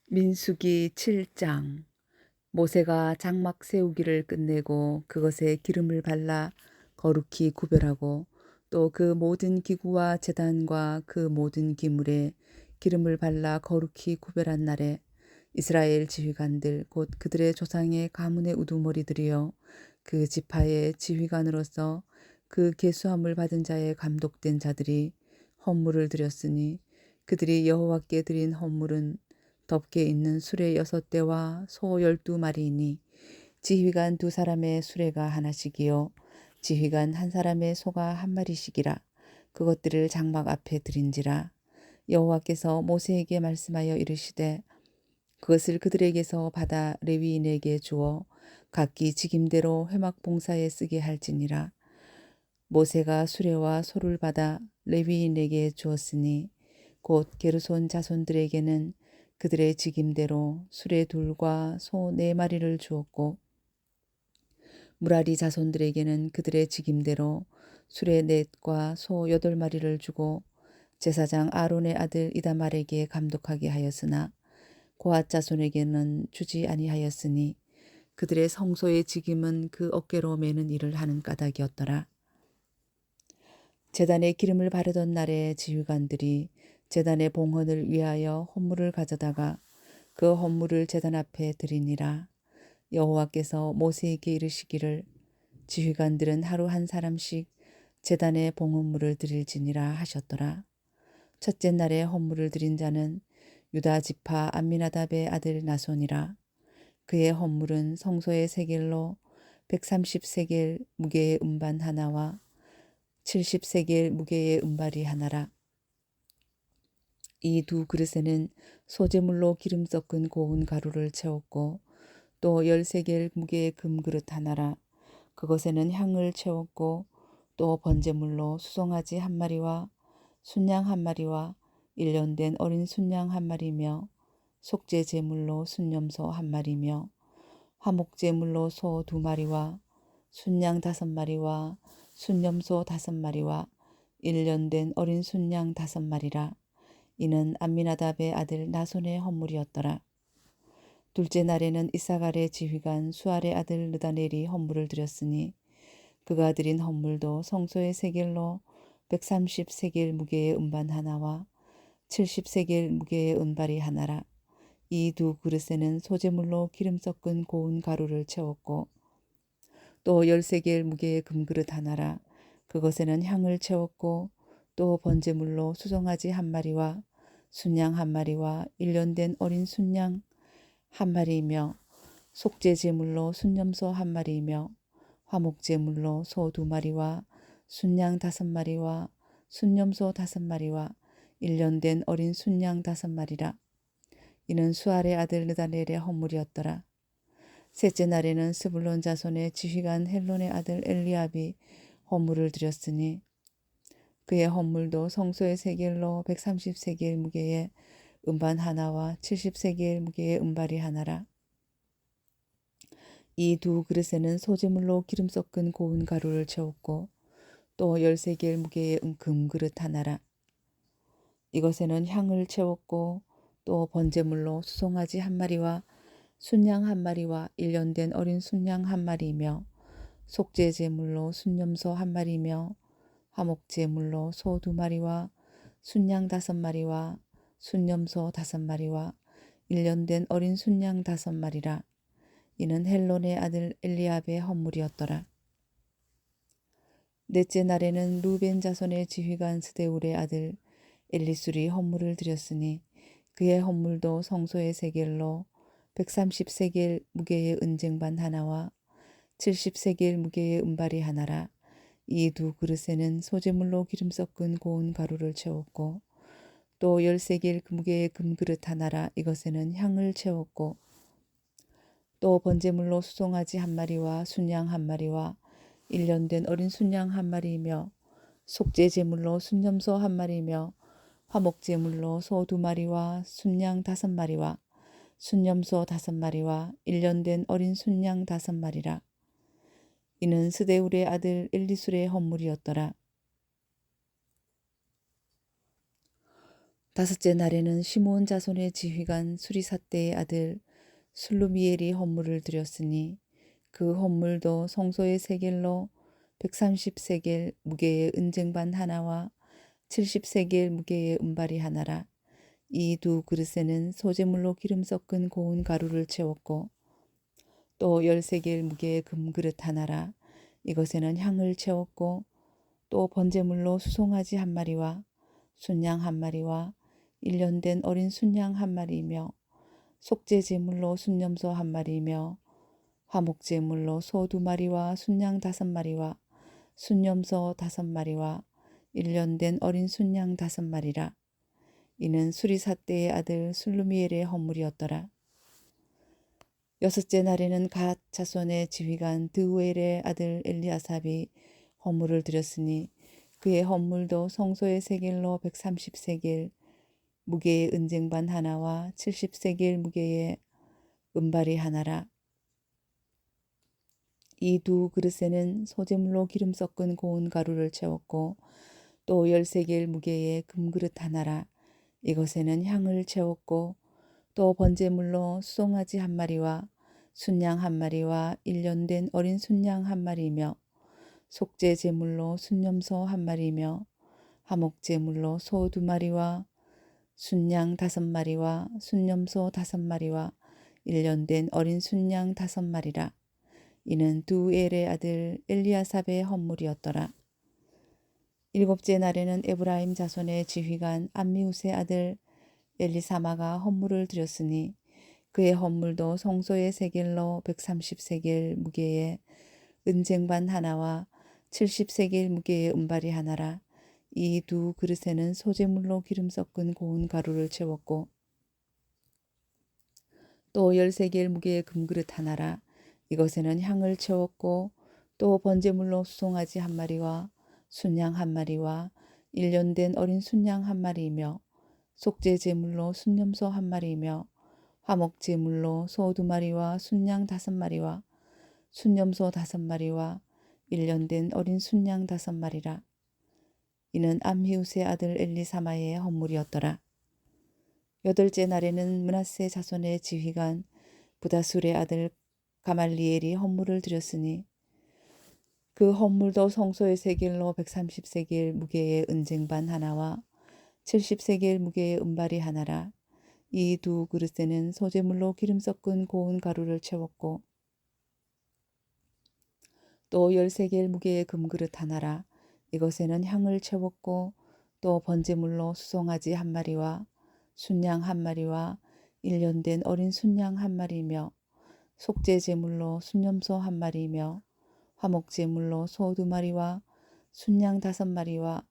민수기 7장. 모세가 장막 세우기를 끝내고 그것에 기름을 발라 거룩히 구별하고 또 그 모든 기구와 제단과 그 모든 기물에 기름을 발라 거룩히 구별한 날에 이스라엘 지휘관들 곧 그들의 조상의 가문의 우두머리들이여 그 지파의 지휘관으로서 그 계수함을 받은 자의 감독된 자들이 헌물을 드렸으니 그들이 여호와께 드린 헌물은 덮개 있는 수레 6대와 소 12마리이니 지휘관 2사람의 수레가 하나씩이요 지휘관 1사람의 소가 1마리씩이라. 그것들을 장막 앞에 드린지라. 여호와께서 모세에게 말씀하여 이르시되 그것을 그들에게서 받아 레위인에게 주어 각기 직임대로 회막 봉사에 쓰게 할지니라. 모세가 수레와 소를 받아 레위인에게 주었으니 곧 게르손 자손들에게는 그들의 직임대로 수레 2과 소 4마리를 주었고 무라리 자손들에게는 그들의 직임대로 수레 4과 소 8마리를 주고 제사장 아론의 아들 이다말에게 감독하게 하였으나 고앗 자손에게는 주지 아니하였으니 그들의 성소의 직임은 그 어깨로 매는 일을 하는 까닭이었더라. 제단에 기름을 바르던 날에 지휘관들이 제단의 봉헌을 위하여 헌물을 가져다가 그 헌물을 제단 앞에 드리니라. 여호와께서 모세에게 이르시기를 지휘관들은 하루 1사람씩 제단에 봉헌물을 드릴지니라 하셨더라. 첫째 날에 헌물을 드린 자는 유다 지파 암미나답의 아들 나손이라. 그의 헌물은 성소의 세겔로 130세겔 무게의 음반 하나와 70세겔 무게의 은발이 하나라. 이 2그릇에는 소재물로 기름 섞은 고운 가루를 채웠고 또 10세겔 무게의 금그릇 하나라. 그것에는 향을 채웠고 또 번제물로 수송아지 1마리와 순양 1마리와 1년 된 어린 순양 1마리며 속죄 제물로 순염소 1마리며 화목 제물로 소 2마리와 순양 5마리와 순염소 5마리와 1년 된 어린 순양 5마리라. 이는 암미나답의 아들 나손의 헌물이었더라. 둘째 날에는 이사갈의 지휘관 수알의 아들 느다넬이 헌물을 드렸으니 그가 드린 헌물도 성소의 세겔로 130세겔 무게의 음반 하나와 70세겔 무게의 은발이 하나라. 이 2그릇에는 소재물로 기름 섞은 고운 가루를 채웠고 또 10세겔 무게의 금그릇 하나라. 그것에는 향을 채웠고 또 번제물로 수송아지 1마리와 순양 1마리와 1년 된 어린 순양 1마리이며 속죄 제물로 순염소 1마리이며 화목 제물로 소 2마리와 순양 5마리와 순염소 5마리와 1년 된 어린 순양 5마리라. 이는 수알의 아들 느다넬의 헌물이었더라. 셋째 날에는 스불론 자손의 지휘관 헬론의 아들 엘리압이 헌물을 드렸으니 그의 헌물도 성소의 세겔로 130세겔 무게의 음반 하나와 70세겔 무게의 은발이 하나라. 이 2그릇에는 소재물로 기름 섞은 고운 가루를 채웠고 또 10세겔 무게의 금그릇 하나라. 이것에는 향을 채웠고 또 번제물로 수송아지 1마리와 순양 1마리와 1년 된 어린 순양 1마리이며 속죄 제물로 순염소 1마리이며 화목 제물로 소 2마리와 순양 5마리와 순염소 5마리와 1년 된 어린 순양 5마리라. 이는 헬론의 아들 엘리압의 헌물이었더라. 넷째 날에는 루벤 자손의 지휘관 스데울의 아들 엘리술이 헌물을 드렸으니 그의 헌물도 성소의 세겔로 130세겔 무게의 은쟁반 하나와 70세겔 무게의 은발이 하나라. 이 2그릇에는 소재물로 기름 섞은 고운 가루를 채웠고 또 10세겔 무게의 금그릇 하나라. 이것에는 향을 채웠고 또 번제물로 수송아지 1마리와 순양 1마리와 1년 된 어린 순양 1마리이며 속죄 제물로 순염소 1마리이며 화목 제물로 소 2마리와 순양 5마리와 순염소 5마리와 1년 된 어린 순양 5마리라. 이는 스데울의 아들 엘리술의 헌물이었더라. 다섯째 날에는 시므온 자손의 지휘관 수리사대의 아들 술루미엘이 헌물을 드렸으니 그 헌물도 성소의 세겔로 130세겔 무게의 은쟁반 하나와 70세겔 무게의 은발이 하나라. 이 두 그릇에는 소재물로 기름 섞은 고운 가루를 채웠고 또 10세겔 무게의 금그릇 하나라. 이것에는 향을 채웠고 또 번제물로 수송아지 한 마리와 순양 한 마리와 1년 된 어린 순양 한 마리이며 속죄 제물로 순염소 한 마리이며 화목 제물로 소 2마리와 순양 5마리와 순염소 5마리와 1년 된 어린 순양 5마리라. 이는 수리사대의 아들 술루미엘의 헌물이었더라. 여섯째 날에는 갓 자손의 지휘관 드우엘의 아들 엘리아삽이 헌물을 드렸으니 그의 헌물도 성소의 세겔로 130세겔 무게의 은쟁반 하나와 70세겔 무게의 은발이 하나라. 이 두 그릇에는 소재물로 기름 섞은 고운 가루를 채웠고 또 10세겔 무게의 금그릇 하나라. 이것에는 향을 채웠고 또 번제물로 수송아지 한 마리와 순양 한 마리와 1년 된 어린 순양 한 마리이며 속죄 제물로 순염소 한 마리이며 화목 제물로 소 2마리와 순양 5마리와 순염소 5마리와 1년 된 어린 순양 5마리라. 이는 두엘의 아들 엘리아삽의 헌물이었더라. 일곱째 날에는 에브라임 자손의 지휘관 암미우스의 아들 엘리사마가 헌물을 드렸으니 그의 헌물도 성소의 세겔로 130세겔 무게의 은쟁반 하나와 70세겔 무게의 은발이 하나라. 이 두 그릇에는 소재물로 기름 섞은 고운 가루를 채웠고 또 10세겔 무게의 금그릇 하나라. 이것에는 향을 채웠고 또 번제물로 수송아지 한 마리와 순양 한 마리와 1년 된 어린 순양 한 마리이며 속죄 제물로 순염소 한 마리이며 화목 제물로 소 2마리와 순양 5마리와 순염소 5마리와 1년 된 어린 순양 5마리라. 이는 암히우스의 아들 엘리사마의 헌물이었더라. 여덟째 날에는 므낫세 자손의 지휘관 부다술의 아들 가말리엘이 헌물을 드렸으니 그 헌물도 성소의 세겔로 130세겔 무게의 은쟁반 하나와 70세겔 무게의 은발이 하나라. 이 두 그릇에는 소재물로 기름 섞은 고운 가루를 채웠고 또 10세겔 무게의 금그릇 하나라. 이것에는 향을 채웠고 또 번제물로 수송아지 한 마리와 순양 한 마리와 1년 된 어린 순양 한 마리이며 속죄 제물로 순염소 한 마리이며 화목 제물로 소 2마리와 순양 5마리와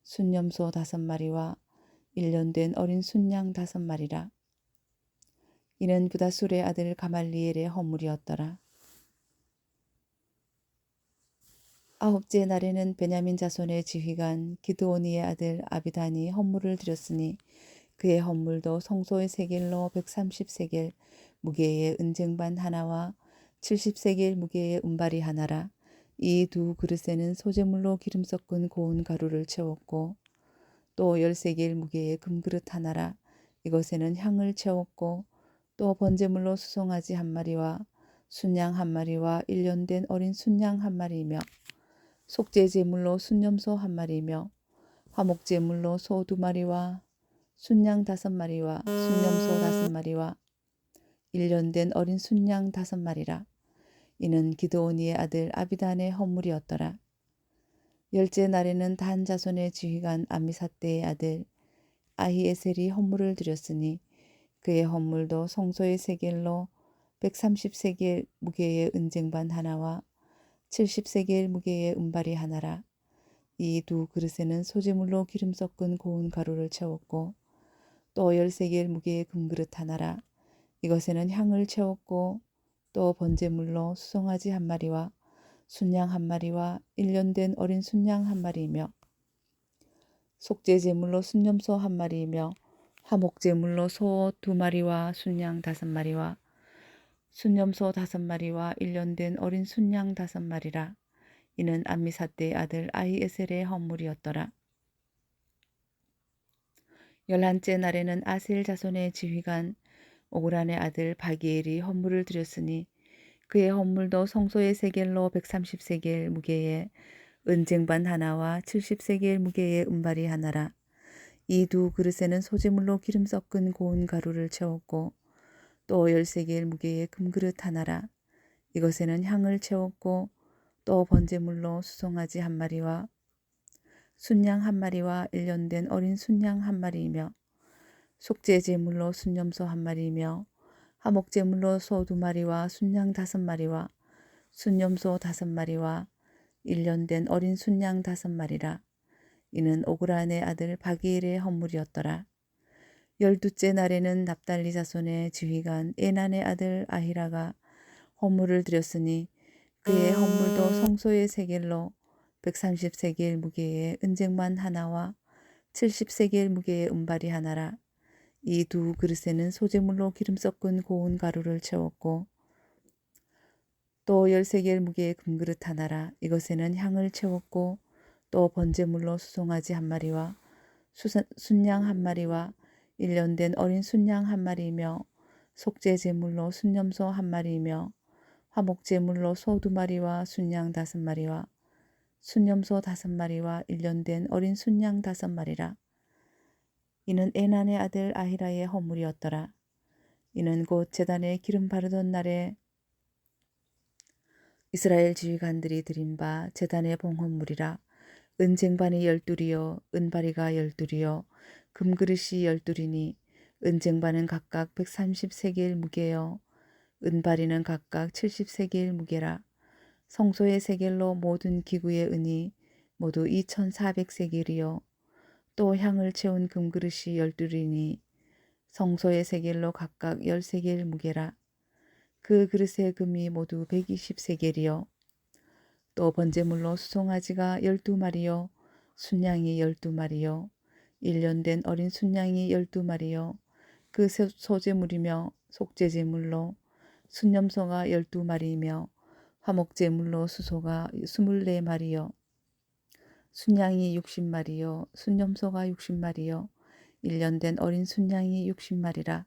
순염소 5마리와 1년 된 어린 순양 5마리라. 이는 부다술의 아들 가말리엘의 헌물이었더라. 아홉째 날에는 베냐민 자손의 지휘관 기드오니의 아들 아비단이 헌물을 드렸으니 그의 헌물도 성소의 세겔로 130세겔 무게의 은쟁반 하나와 70세겔 무게의 은발이 하나라. 이 두 그릇에는 소재물로 기름 섞은 고운 가루를 채웠고 또 10세겔 무게의 금그릇 하나라. 이것에는 향을 채웠고 또 번제물로 수송아지 한 마리와 순양 한 마리와 1년 된 어린 순양 한 마리이며 속죄 제물로 순염소 한 마리이며 화목 제물로 소 2마리와 순양 5마리와 순염소 5마리와 1년 된 어린 순양 5마리라. 이는 기드오니의 아들 아비단의 헌물이었더라. 열째 날에는 단 자손의 지휘관 암미사대의 아들 아히에셀이 헌물을 드렸으니 그의 헌물도 성소의 세겔로 130세겔 무게의 은쟁반 하나와 70세겔 무게의 은발이 하나라. 이 두 그릇에는 소재물로 기름 섞은 고운 가루를 채웠고 또 10세겔 무게의 금그릇 하나라. 이것에는 향을 채웠고 또 번제물로 수송아지 한 마리와 순양 한 마리와 1년 된 어린 순양 한 마리이며 속죄 제물로 순염소 한 마리이며 화목 제물로 소 2마리와 순양 5마리와 순염소 5마리와 1년 된 어린 순양 5마리라. 이는 암미사대의 아들 아히에셀의 헌물이었더라. 열한째 날에는 아셀 자손의 지휘관 오그란의 아들 바기엘이 헌물을 드렸으니 그의 헌물도 성소의 세겔로 130세겔 무게의 은쟁반 하나와 70세겔 무게의 은발이 하나라. 이 두 그릇에는 소재물로 기름 섞은 고운 가루를 채웠고 또 10세겔 무게의 금그릇 하나라. 이것에는 향을 채웠고 또 번제물로 수송아지 한 마리와 순양 한 마리와 1년 된 어린 순양 한 마리이며 속죄 제물로 순염소 한 마리이며 화목 제물로 소 2마리와 순양 5마리와 순염소 5마리와 1년 된 어린 순양 5마리라. 이는 오그란의 아들 바기엘의 헌물이었더라. 12째 날에는 납달리 자손의 지휘관 에난의 아들 아히라가 헌물을 드렸으니 그의 헌물도 성소의 세겔로 130세겔 무게의 은쟁반 하나와 70세겔 무게의 은발이 하나라. 이 두 그릇에는 소재물로 기름 섞은 고운 가루를 채웠고 또 10세겔 무게의 금그릇 하나라. 이것에는 향을 채웠고 또 번제물로 수송아지 한 마리와 순양 한 마리와 1년 된 어린 순양 한 마리이며 속죄 제물로 순염소 한 마리이며 화목 제물로 소 2마리와 순양 5마리와 순염소 5마리와 1년 된 어린 순양 5마리라. 이는 에난의 아들 아히라의 헌물이었더라. 이는 곧 제단에 기름 바르던 날에 이스라엘 지휘관들이 드린 바 제단의 봉헌물이라. 은쟁반이 12이요 은바리가 12이요 금그릇이 12이니 은쟁반은 각각 130세겔 무게요 은바리는 각각 70세겔 무게라. 성소의 세겔로 모든 기구의 은이 모두 2400세겔이요 또 향을 채운 금그릇이 12이니 성소의 세겔로 각각 10세겔 무게라. 그 그릇의 금이 모두 120세겔이요 또 번제물로 수송아지가 12마리요 순양이 12마리요 1년 된 어린 순양이 12마리요 그 소제물이며 속죄제물로 순염소가 12마리이며 화목제물로 수소가 24마리요 순양이 60마리요 순염소가 60마리요 1년 된 어린 순양이 60마리라.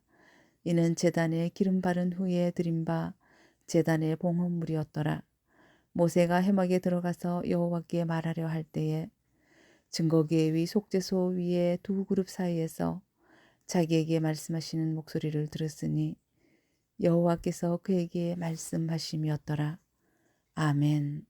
이는 제단에 기름 바른 후에 드린 바 제단의 봉헌물이었더라. 모세가 회막에 들어가서 여호와께 말하려 할 때에 증거궤 위 속죄소 위에 두 그룹 사이에서 자기에게 말씀하시는 목소리를 들었으니 여호와께서 그에게 말씀하심이었더라. 아멘.